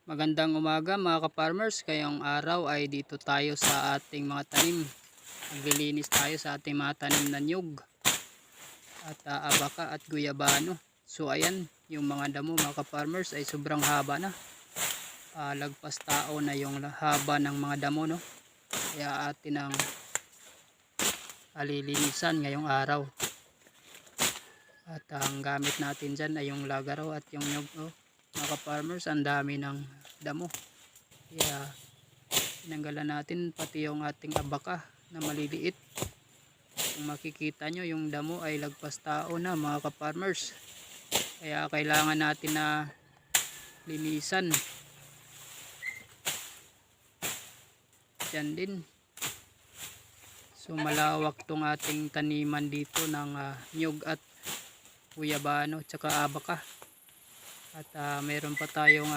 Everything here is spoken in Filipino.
Magandang umaga mga ka-farmers. Ngayong araw ay dito tayo sa ating mga tanim. Naglilinis tayo sa ating mga tanim na niyog at abaka at guyabano. So ayan, yung mga damo mga ka-farmers ay sobrang haba na. Lagpas tao na yung haba ng mga damo, no? Kaya atin ang alilinisan ngayong araw. At ang gamit natin dyan ay yung lagaro at yung nyog, oh. Mga ka-farmers, ang dami ng damo. Kaya tinanggalan natin pati yung ating abaka na maliliit. Kung makikita nyo, yung damo ay lagpas tao na mga ka-farmers. Kaya kailangan natin na linisan. Yan din. So malawak tong ating taniman dito ng nyog at guyabano tsaka abaka. At meron pa tayong